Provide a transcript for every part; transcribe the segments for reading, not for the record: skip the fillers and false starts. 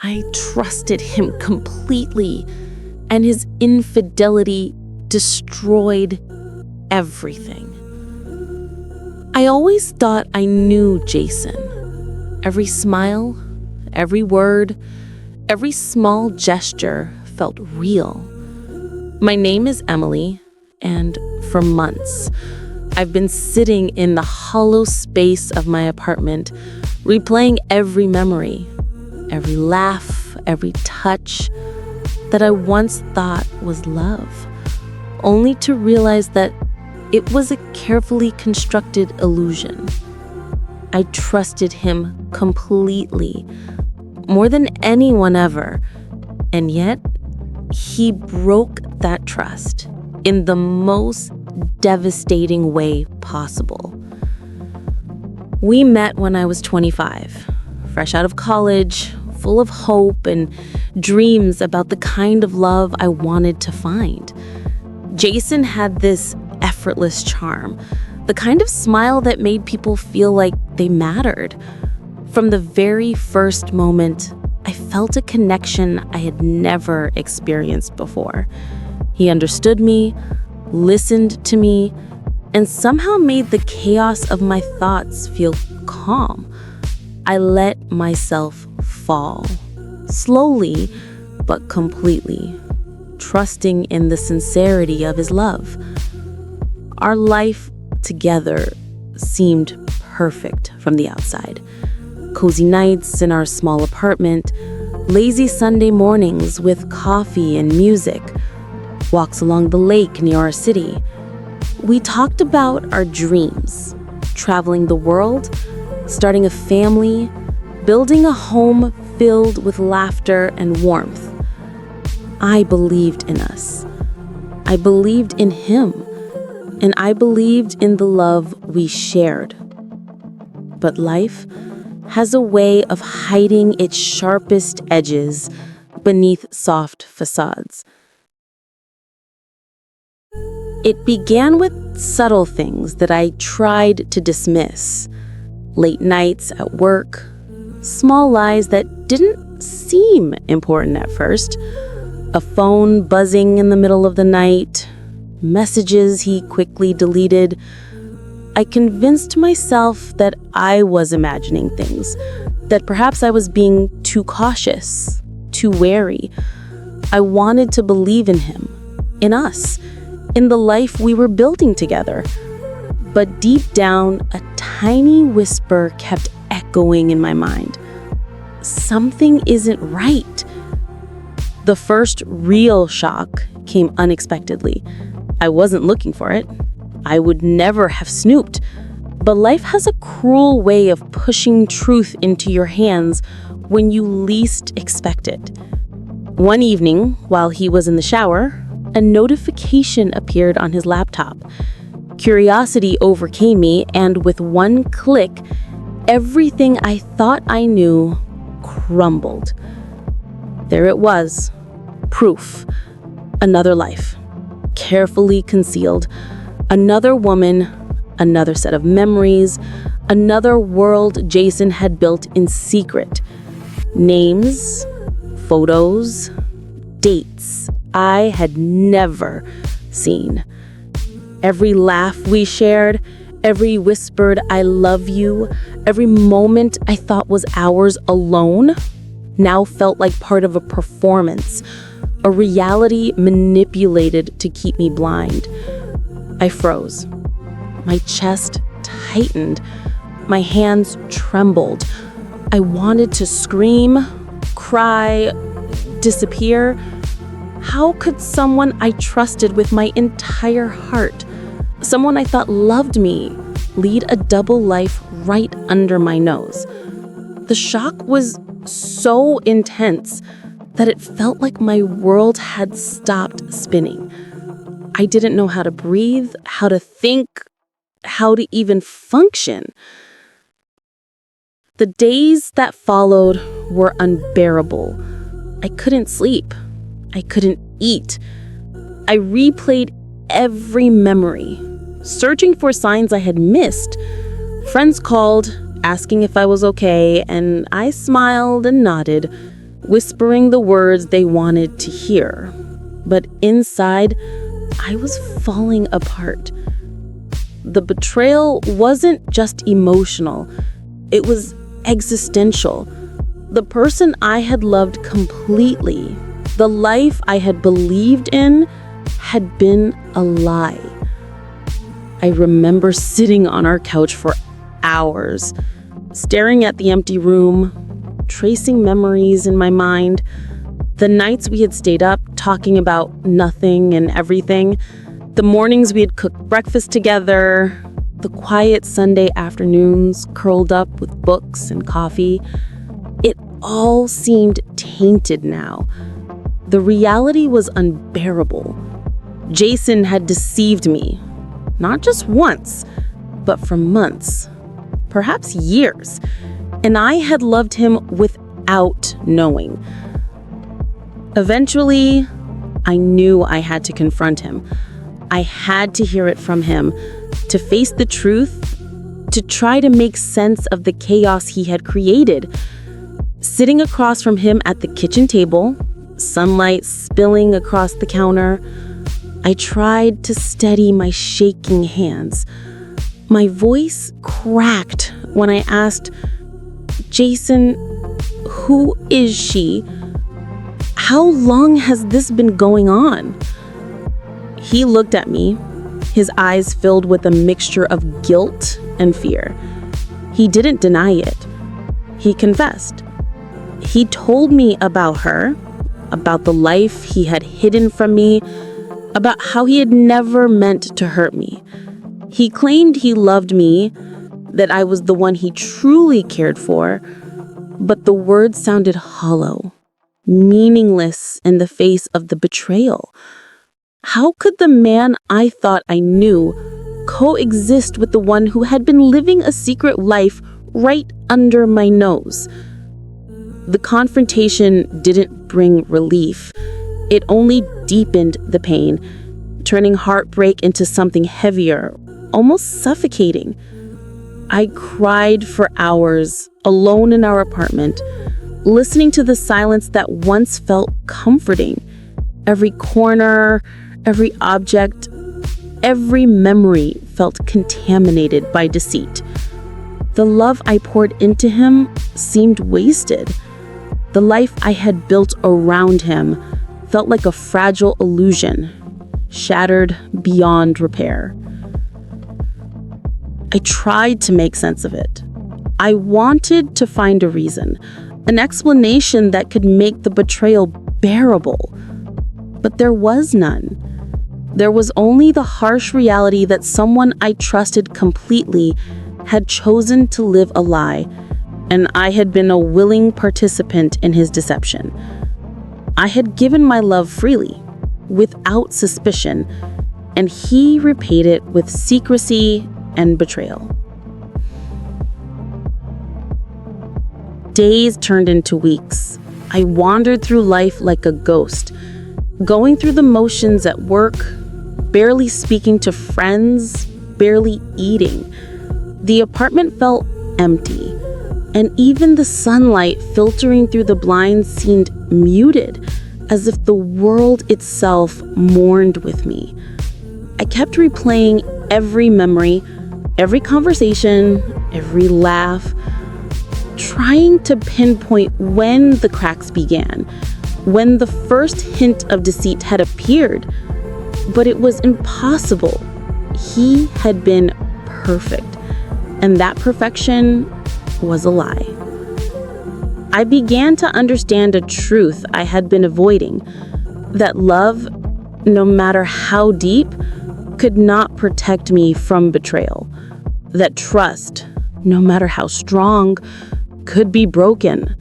I trusted him completely, and his infidelity destroyed everything. I always thought I knew Jason. Every smile, every word, every small gesture felt real. My name is Emily, and for months, I've been sitting in the hollow space of my apartment, replaying every memory, every laugh, every touch that I once thought was love, only to realize that it was a carefully constructed illusion. I trusted him completely, more than anyone ever, and yet he broke that trust in the most devastating way possible. We met when I was 25, fresh out of college, full of hope and dreams about the kind of love I wanted to find. Jason had this effortless charm, the kind of smile that made people feel like they mattered. From the very first moment, I felt a connection I had never experienced before. He understood me, listened to me, and somehow made the chaos of my thoughts feel calm. I let myself fall, slowly but completely, trusting in the sincerity of his love. Our life together seemed perfect from the outside. Cozy nights in our small apartment, lazy Sunday mornings with coffee and music, walks along the lake near our city. We talked about our dreams, traveling the world, starting a family, building a home filled with laughter and warmth. I believed in us. I believed in him. And I believed in the love we shared. But life has a way of hiding its sharpest edges beneath soft facades. It began with subtle things that I tried to dismiss. Late nights at work, small lies that didn't seem important at first, a phone buzzing in the middle of the night, messages he quickly deleted. I convinced myself that I was imagining things, that perhaps I was being too cautious, too wary. I wanted to believe in him, in us, in the life we were building together. But deep down, a tiny whisper kept echoing in my mind. Something isn't right. The first real shock came unexpectedly. I wasn't looking for it. I would never have snooped. But life has a cruel way of pushing truth into your hands when you least expect it. One evening, while he was in the shower, a notification appeared on his laptop. Curiosity overcame me, and with one click, everything I thought I knew crumbled. There it was, proof, another life. Carefully concealed, another woman, another set of memories, another world Jason had built in secret. Names, photos, dates I had never seen. Every laugh we shared, every whispered "I love you," every moment I thought was ours alone, now felt like part of a performance, a reality manipulated to keep me blind. I froze. My chest tightened. My hands trembled. I wanted to scream, cry, disappear. How could someone I trusted with my entire heart, someone I thought loved me, lead a double life right under my nose? The shock was so intense that it felt like my world had stopped spinning. I didn't know how to breathe, how to think, how to even function. The days that followed were unbearable. I couldn't sleep. I couldn't eat. I replayed every memory, searching for signs I had missed. Friends called, asking if I was okay, and I smiled and nodded. whispering the words they wanted to hear. But inside, I was falling apart. The betrayal wasn't just emotional, it was existential. The person I had loved completely, the life I had believed in, had been a lie. I remember sitting on our couch for hours, staring at the empty room, tracing memories in my mind. The nights we had stayed up talking about nothing and everything, the mornings we had cooked breakfast together, the quiet Sunday afternoons curled up with books and coffee. It all seemed tainted now. The reality was unbearable. Jason had deceived me, not just once, but for months, perhaps years, and I had loved him without knowing. Eventually, I knew I had to confront him. I had to hear it from him, to face the truth, to try to make sense of the chaos he had created. Sitting across from him at the kitchen table, sunlight spilling across the counter, I tried to steady my shaking hands. My voice cracked when I asked, "Jason, who is she? How long has this been going on?" He looked at me, his eyes filled with a mixture of guilt and fear. He didn't deny it. He confessed. He told me about her, about the life he had hidden from me, about how he had never meant to hurt me. He claimed he loved me, that I was the one he truly cared for, but the words sounded hollow, meaningless in the face of the betrayal. How could the man I thought I knew coexist with the one who had been living a secret life right under my nose? The confrontation didn't bring relief. It only deepened the pain, turning heartbreak into something heavier, almost suffocating. I cried for hours, alone in our apartment, listening to the silence that once felt comforting. Every corner, every object, every memory felt contaminated by deceit. The love I poured into him seemed wasted. The life I had built around him felt like a fragile illusion, shattered beyond repair. I tried to make sense of it. I wanted to find a reason, an explanation that could make the betrayal bearable. But there was none. There was only the harsh reality that someone I trusted completely had chosen to live a lie, and I had been a willing participant in his deception. I had given my love freely, without suspicion, and he repaid it with secrecy and betrayal. Days turned into weeks. I wandered through life like a ghost, going through the motions at work, barely speaking to friends, barely eating. The apartment felt empty, and even the sunlight filtering through the blinds seemed muted, as if the world itself mourned with me. I kept replaying every memory, every conversation, every laugh, trying to pinpoint when the cracks began, when the first hint of deceit had appeared. But it was impossible. He had been perfect, and that perfection was a lie. I began to understand a truth I had been avoiding, that love, no matter how deep, could not protect me from betrayal. That trust, no matter how strong, could be broken.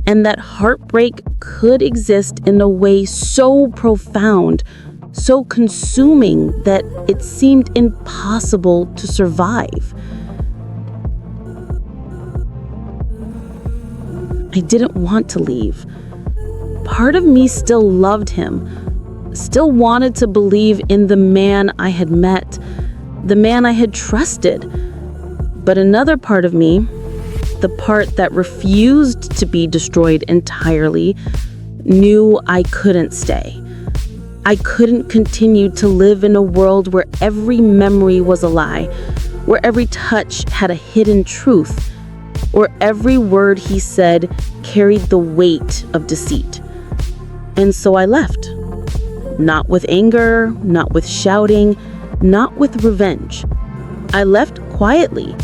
And that heartbreak could exist in a way so profound, so consuming, that it seemed impossible to survive. I didn't want to leave. Part of me still loved him, still wanted to believe in the man I had met, the man I had trusted. But another part of me, the part that refused to be destroyed entirely, knew I couldn't stay. I couldn't continue to live in a world where every memory was a lie, where every touch had a hidden truth, where every word he said carried the weight of deceit. And so I left. Not with anger, not with shouting, not with revenge. I left quietly,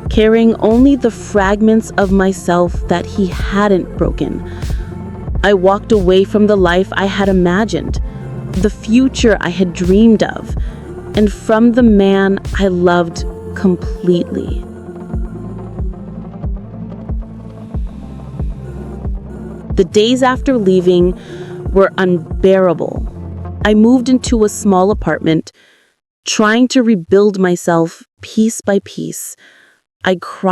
carrying only the fragments of myself that he hadn't broken. I walked away from the life I had imagined, the future I had dreamed of, and from the man I loved completely. The days after leaving were unbearable. I moved into a small apartment, trying to rebuild myself piece by piece. I cried.